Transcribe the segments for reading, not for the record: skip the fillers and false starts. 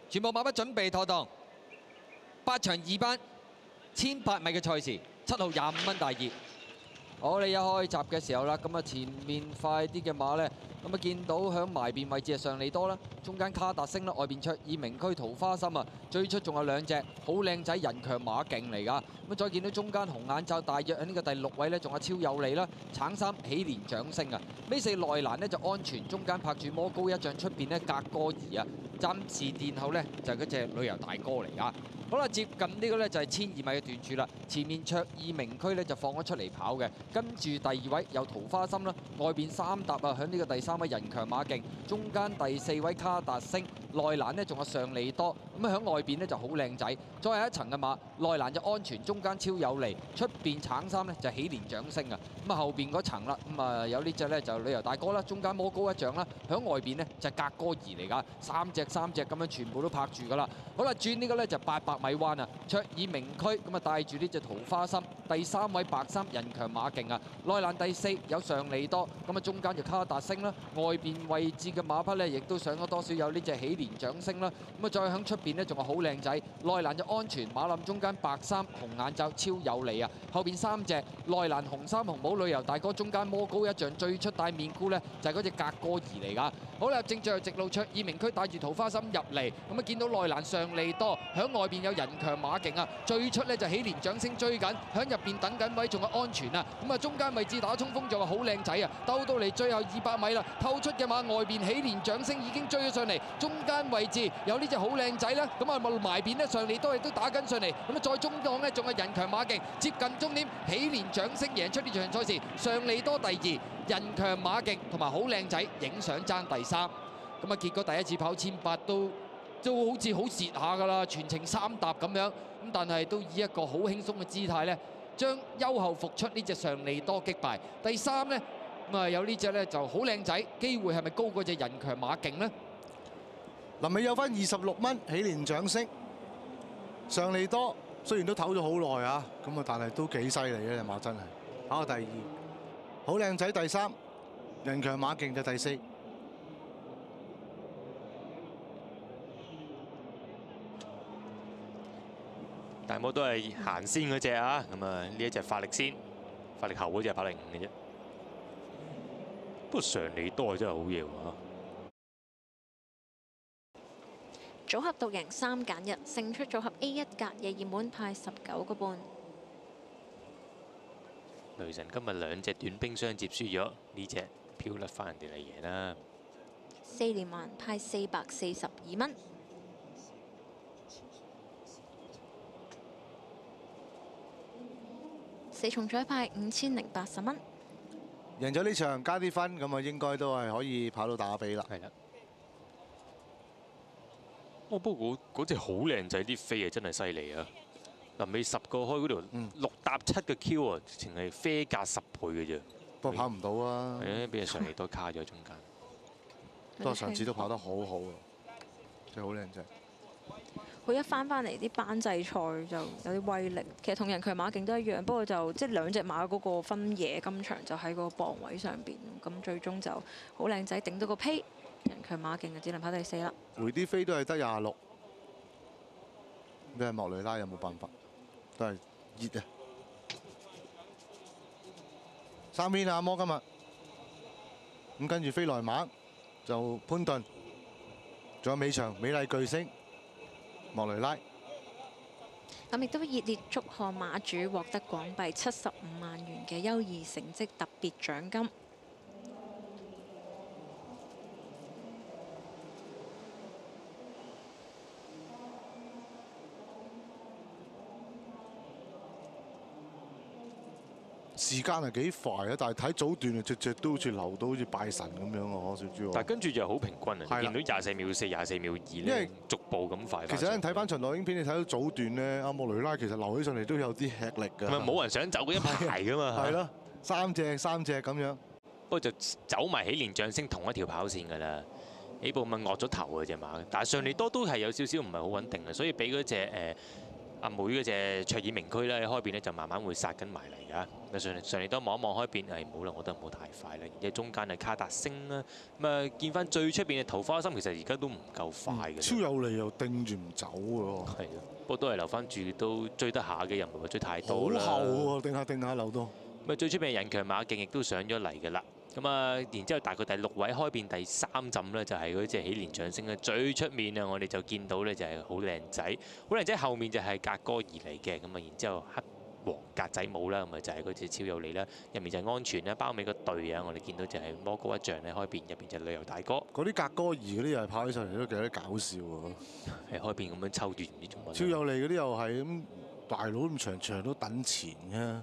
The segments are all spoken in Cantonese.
全部馬匹準備妥當。8場2班1800米嘅賽事，7號25蚊大熱。我哋一開閘嘅時候啦，咁啊前面快啲嘅馬呢，咁啊見到響埋邊位置係上利多啦，中間卡達星啦，外邊卓爾明區桃花心啊，最出仲有兩隻好靚仔人強馬勁嚟㗎。咁再見到中間紅眼罩大約喺呢個第6位呢，仲有超有利啦，橙衫喜蓮掌聲啊。尾四內欄呢就安全，中間拍住魔高一丈，出邊呢格哥兒啊，暫時殿後呢就係嗰隻旅遊大哥嚟㗎。好啦，接近呢個呢就係1200米嘅段柱啦。前面卓爾明區呢就放咗出嚟跑嘅，跟住第2位有桃花心啦，外邊3搭啊，響呢個第3位人強馬勁，中間第4位卡達星，內欄呢仲有上利多，咁啊響外邊呢就好靚仔。再下一層嘅馬，內欄就安全，中間超有利，出邊橙衫呢就喜蓮掌聲啊。咁啊後邊嗰層啦，咁啊有呢隻呢就旅遊大哥啦，中間魔高一丈啦，響外邊呢就格哥兒嚟㗎，三隻咁樣全部都拍住㗎啦。好啦，轉呢個呢就800米彎啊，卓爾明區咁啊帶住呢隻桃花心，第3位白衫人強馬勁啊，內欄第4有上利多，咁啊中間就卡達星啦，外邊位置嘅馬匹呢亦都上咗多少有呢隻喜蓮掌聲啦，咁啊再響出邊呢仲係好靚仔，內欄就安全，馬林中間白衫紅眼罩超有利啊，後邊3隻內欄紅衫紅帽旅遊大哥，中間魔高一丈，最出帶面箍呢就係嗰隻格哥兒嚟㗎。好啦，正最後直路卓爾明區帶住桃花心入嚟，咁啊見到內欄上利多，響外邊有人強馬勁啊，最出呢就喜蓮掌聲追緊，響入邊等緊位仲有安全啊，咁啊中間位置打衝鋒仲係好靚仔啊，兜到嚟最後200米啦，透出嘅馬外邊喜蓮掌聲已經追咗上嚟，中間位置有呢隻好靚仔啦，咁啊埋邊呢上利多亦都打緊上嚟，咁啊再中檔呢仲係人強馬勁，接近終點喜蓮掌聲贏出呢場賽事，上利多第2，人強馬勁同埋好靚仔影相爭第3，咁啊結果第一次跑1800都好似好蝕下㗎啦，全程3搭咁樣，咁但係都以一個好輕鬆嘅姿態呢，將優後復出呢隻上利多擊敗。第3呢，咁啊有呢隻呢就好靚仔，機會係咪高過隻人強馬勁呢？臨尾有翻26蚊，喜蓮掌聲，上利多雖然都唞咗好耐啊，咁啊但係都幾犀利嘅隻馬真係，跑到第2，好靚仔第3，人強馬勁就第4。大魔都係行先嗰隻啊，咁啊呢一隻發力先，發力後嗰隻跑05嘅啫。不過上利多真係好嘢喎。組合獨贏3揀1，勝出組合 A1 格夜熱門派19個半。雷神今日2隻短兵相接輸咗，呢隻飄甩翻人哋嚟贏啦。4連環派442蚊。4重彩派5080蚊。贏咗呢場加啲分，咁啊應該都係可以跑到打比啦。係啦。不過嗰隻好靚仔啲飛啊，真係犀利啊！臨尾10個開嗰條6搭7嘅 Q 啊，直情係飛價10倍嘅啫。不過跑唔到啊！係啊，俾人上利多卡咗中間。不過上次都跑得好好啊，真係好靚仔。佢一翻嚟啲班制賽就有啲威力，其實同人強馬勁都一樣，不過就即係2隻馬嗰個分野今場就喺個磅位上邊，咁最終就好靚仔頂到個胚，人強馬勁就只能跑第4啦。回啲飛都係得26，你係莫雷拉有冇辦法？都係熱啊！3邊阿摩今日，咁跟住飛來馬就潘頓，仲有尾場美麗巨星。莫雷拉咁亦都熱烈祝賀馬主獲得港幣75萬元嘅優異成績特別獎金。時間係幾快啊！但係睇早段啊，隻都好似流到好似拜神咁樣啊！小豬。但係跟住就好平均啊！見到24秒4、24秒2咧，逐步咁快。其實你睇翻場內影片，你睇到早段咧，阿莫雷拉其實流起上嚟都有啲吃力㗎。唔係冇人想走嗰一排㗎嘛。係咯，三隻咁樣。不過就走埋喜蓮象星同一條跑線㗎啦。呢部咪惡咗頭嘅隻馬，但係上利多都係有少少唔係好穩定嘅，所以俾嗰隻阿妹嗰隻卓爾明區咧，開邊咧就慢慢會殺緊埋嚟㗎。咁上嚟多望一望開邊，係冇啦，我覺得唔好太快啦。而且中間係卡達星啦，咁啊見翻最出邊嘅桃花心，其實而家都唔夠快嘅。超有利又定住唔走喎。係咯，不過都係留翻住都追得下嘅，又唔係話追太好多啦。後喎，定下留到。咁啊最出邊嘅人強馬勁亦都上咗嚟㗎啦。咁啊，然之後大概第6位開邊第3陣咧，就係嗰隻喜蓮掌聲咧最出面啊！我哋就見到咧就係好靚仔，好靚仔後面就係格哥兒嚟嘅，咁啊然之後黑黃格仔帽啦，咁啊就係嗰隻超有利啦，入面就係安全啦，包尾個隊啊，我哋見到就係魔高一丈咧開邊，入邊就係旅遊大哥，嗰啲格哥兒嗰啲又係跑起上嚟都幾得搞笑喎。係開邊咁樣抽住唔知做乜。超有利嗰啲又係咁，大佬咁長都等錢嘅。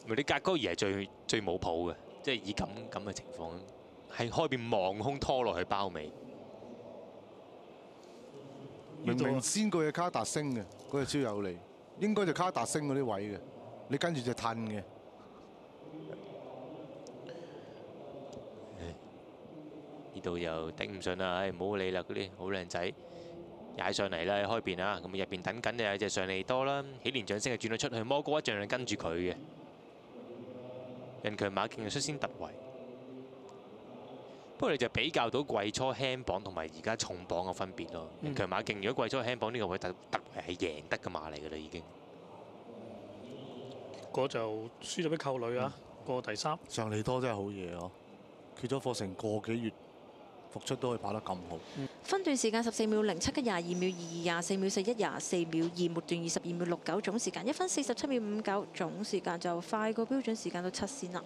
咪啲格哥兒係最冇譜嘅，即係以咁嘅情況，係開邊望空拖落去包尾。明明先過嘅卡達星嘅，嗰隻超有利，應該就卡達星嗰啲位嘅，你跟住就褪嘅。呢度又頂唔順啦，唉唔好理啦，嗰啲好靚仔踩上嚟啦，開邊啊，咁入邊等緊就有隻上利多啦，喜蓮掌聲係轉咗出去，魔高一丈就跟住佢嘅。人強馬勁就率先突圍，不過你就比較到季初輕磅同埋而家重磅嘅分別咯。人強馬勁如果季初輕磅呢個位突圍係贏得嘅馬嚟㗎啦，已經。結果就輸咗俾扣女啊，過第3。上利多真係好嘢哦，缺咗課成個幾月，復出都可以跑得咁好。分段時間14秒07嘅22秒22、24秒41、24秒2，末段22秒69，總時間1分47秒59，總時間就快過標準時間到7先啦。